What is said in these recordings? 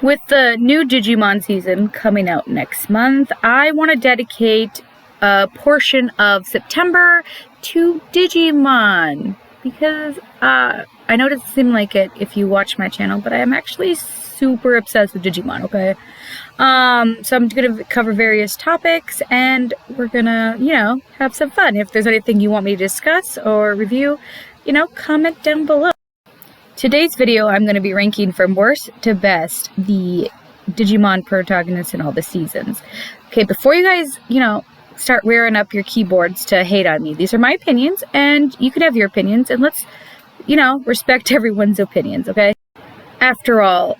With the new Digimon season coming out next month, I want to dedicate a portion of September to Digimon. Because I know it doesn't seem like it if you watch my channel, but I am actually super obsessed with Digimon, okay? So I'm going to cover various topics, and we're going to, have some fun. If there's anything you want me to discuss or review, comment down below. Today's video, I'm going to be ranking from worst to best the Digimon protagonists in all the seasons. Okay, before you guys, start rearing up your keyboards to hate on me, these are my opinions, and you can have your opinions, and let's, respect everyone's opinions, okay? After all,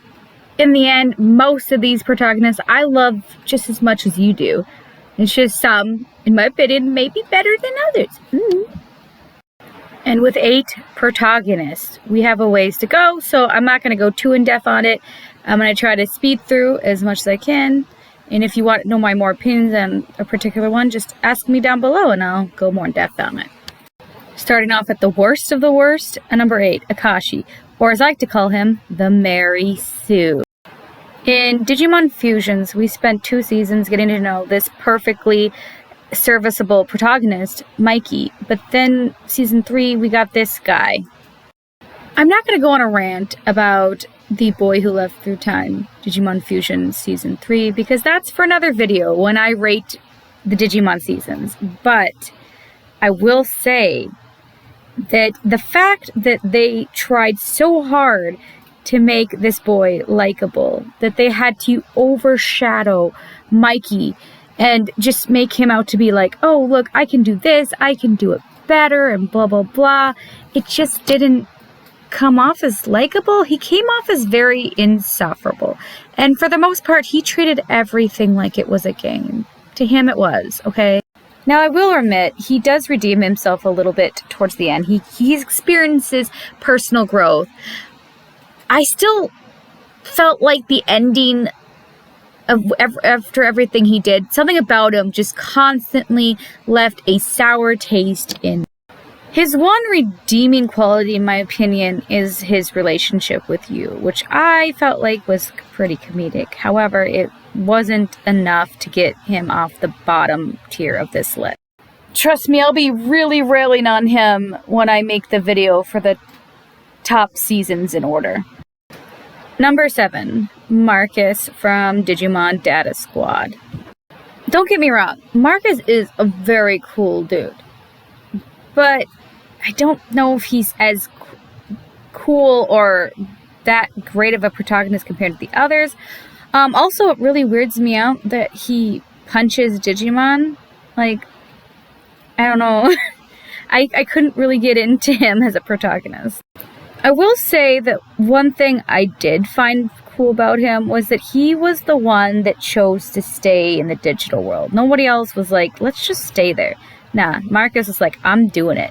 in the end, most of these protagonists I love just as much as you do. It's just some, in my opinion, may be better than others. And with 8 protagonists, we have a ways to go, so I'm not going to go too in-depth on it. I'm going to try to speed through as much as I can. And if you want to know my more opinions on a particular one, just ask me down below and I'll go more in-depth on it. Starting off at the worst of the worst, at number 8, Akashi, or as I like to call him, the Mary Sue. In Digimon Fusions, we spent 2 seasons getting to know this perfectly serviceable protagonist, Mikey, but then season 3 we got this guy. I'm not going to go on a rant about The Boy Who Left Through Time, Digimon Fusion season 3, because that's for another video when I rate the Digimon seasons, but I will say that the fact that they tried so hard to make this boy likable, that they had to overshadow Mikey and just make him out to be like, oh, look, I can do this, I can do it better, and blah, blah, blah. It just didn't come off as likable. He came off as very insufferable. And for the most part, he treated everything like it was a game. To him, it was, okay? Now, I will admit, he does redeem himself a little bit towards the end. He experiences personal growth. I still felt like the ending after everything he did, something about him just constantly left a sour taste in. His one redeeming quality, in my opinion, is his relationship with you, which I felt like was pretty comedic. However, it wasn't enough to get him off the bottom tier of this list. Trust me, I'll be really railing on him when I make the video for the top seasons in order. Number 7, Marcus from Digimon Data Squad. Don't get me wrong, Marcus is a very cool dude, but I don't know if he's as cool or that great of a protagonist compared to the others. Also, it really weirds me out that he punches Digimon. Like, I don't know. I couldn't really get into him as a protagonist. I will say that one thing I did find cool about him was that he was the one that chose to stay in the digital world. Nobody else was like, let's just stay there. Nah, Marcus was like, I'm doing it.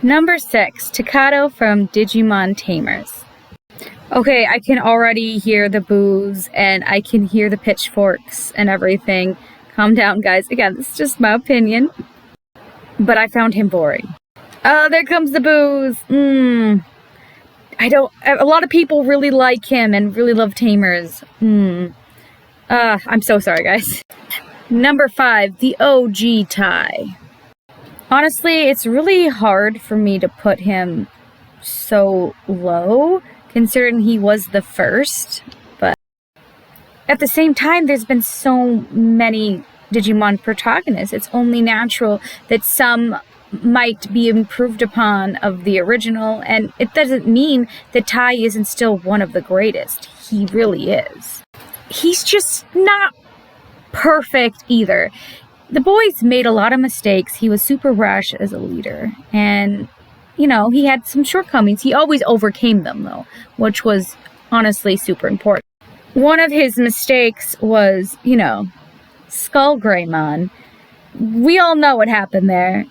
Number 6, Takato from Digimon Tamers. Okay, I can already hear the boos and I can hear the pitchforks and everything. Calm down, guys. Again, this is just my opinion. But I found him boring. Oh, there comes the boos. A lot of people really like him and really love Tamers. I'm so sorry, guys. Number 5, the OG Tai. Honestly, it's really hard for me to put him so low, considering he was the first. But at the same time, there's been so many Digimon protagonists. It's only natural that some might be improved upon of the original, and it doesn't mean that Tai isn't still one of the greatest. He really is. He's just not perfect either. The boy's made a lot of mistakes. He was super rash as a leader, and he had some shortcomings. He always overcame them though, which was honestly super important. One of his mistakes was, Skull Greymon. We all know what happened there.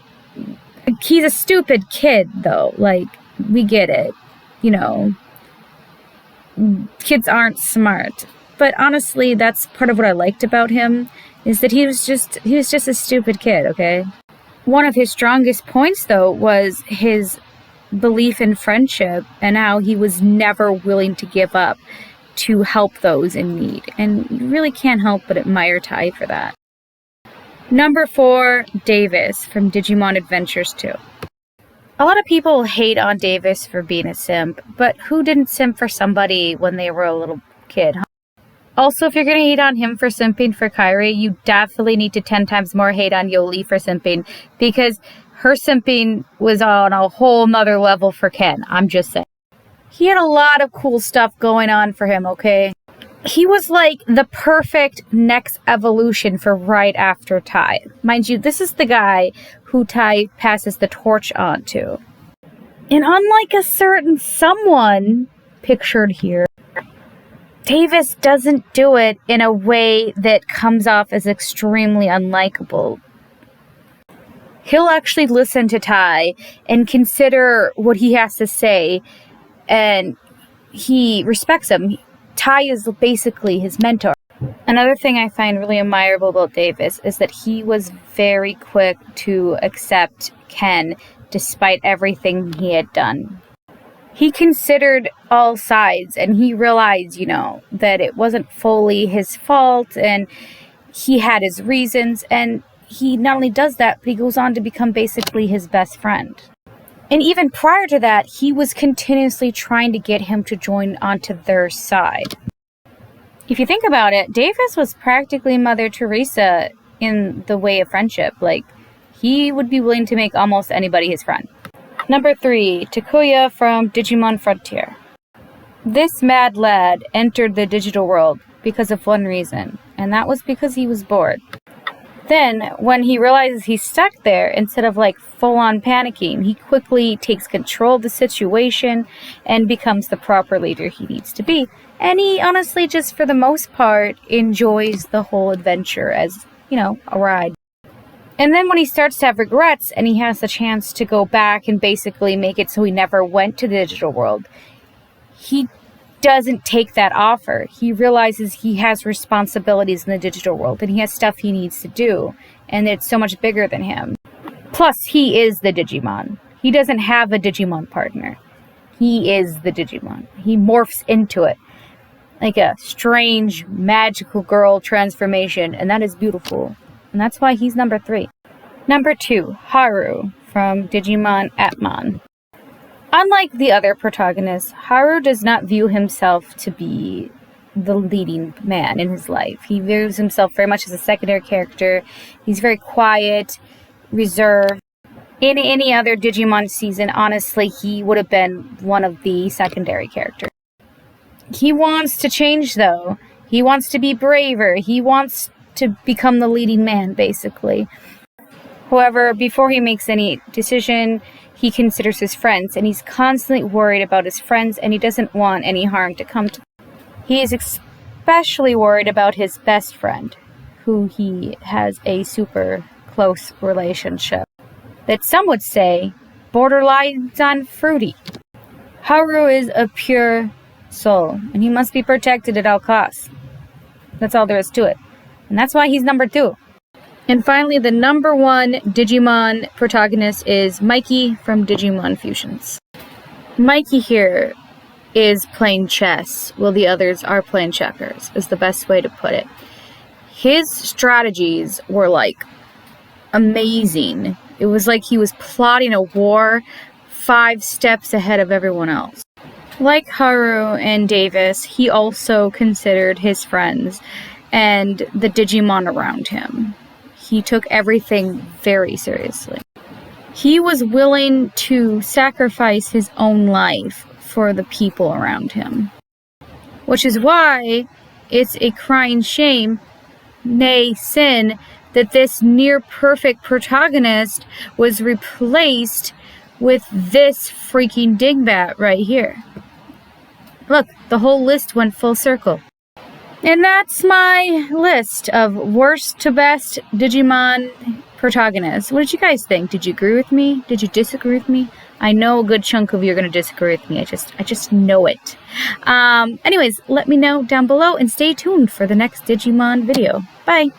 He's a stupid kid, though. Like, we get it. Kids aren't smart. But honestly, that's part of what I liked about him, is that he was just a stupid kid, okay? One of his strongest points, though, was his belief in friendship and how he was never willing to give up. to help those in need. And you really can't help but admire Tai for that. Number 4, Davis from Digimon Adventures 2. A lot of people hate on Davis for being a simp, but who didn't simp for somebody when they were a little kid, huh? Also, if you're going to hate on him for simping for Kairi, you definitely need to 10 times more hate on Yoli for simping, because her simping was on a whole nother level for Ken. I'm just saying. He had a lot of cool stuff going on for him, okay? He was like the perfect next evolution for right after Tai. Mind you, this is the guy who Tai passes the torch on to. And unlike a certain someone pictured here, Davis doesn't do it in a way that comes off as extremely unlikable. He'll actually listen to Tai and consider what he has to say, and he respects him. Tai is basically his mentor. Another thing I find really admirable about Davis is that he was very quick to accept Ken despite everything he had done. He considered all sides, and he realized, that it wasn't fully his fault, and he had his reasons, and he not only does that, but he goes on to become basically his best friend. And even prior to that, he was continuously trying to get him to join onto their side. If you think about it, Davis was practically Mother Teresa in the way of friendship. Like, he would be willing to make almost anybody his friend. Number 3, Takuya from Digimon Frontier. This mad lad entered the digital world because of one reason, and that was because he was bored. Then, when he realizes he's stuck there, instead of full-on panicking, he quickly takes control of the situation and becomes the proper leader he needs to be. And he honestly just, for the most part, enjoys the whole adventure as, a ride. And then when he starts to have regrets and he has the chance to go back and basically make it so he never went to the digital world, he doesn't take that offer. He realizes he has responsibilities in the digital world and he has stuff he needs to do, and it's so much bigger than him. Plus, he is the Digimon. He doesn't have a Digimon partner. He is the Digimon. He morphs into it like a strange, magical girl transformation, and that is beautiful. And that's why he's number 3. Number 2, Haru from Digimon Atmon. Unlike the other protagonists, Haru does not view himself to be the leading man in his life. He views himself very much as a secondary character. He's very quiet, reserved. In any other Digimon season, honestly, he would have been one of the secondary characters. He wants to change, though. He wants to be braver. He wants to become the leading man, basically. However, before he makes any decision, he considers his friends, and he's constantly worried about his friends, and he doesn't want any harm to come to them. He is especially worried about his best friend, who he has a super close relationship that some would say borderlines on fruity. Haru is a pure soul, and he must be protected at all costs. That's all there is to it. And that's why he's number 2. And finally, the number 1 Digimon protagonist is Mikey from Digimon Fusions. Mikey here is playing chess, while the others are playing checkers, is the best way to put it. His strategies were amazing. It was like he was plotting a war 5 steps ahead of everyone else. Like Haru and Davis, he also considered his friends and the Digimon around him. He took everything very seriously. He was willing to sacrifice his own life for the people around him. Which is why it's a crying shame, nay sin, that this near-perfect protagonist was replaced with this freaking dingbat right here. Look, the whole list went full circle. And that's my list of worst to best Digimon protagonists. What did you guys think? Did you agree with me? Did you disagree with me? I know a good chunk of you are going to disagree with me. I just know it. Anyways, let me know down below and stay tuned for the next Digimon video. Bye!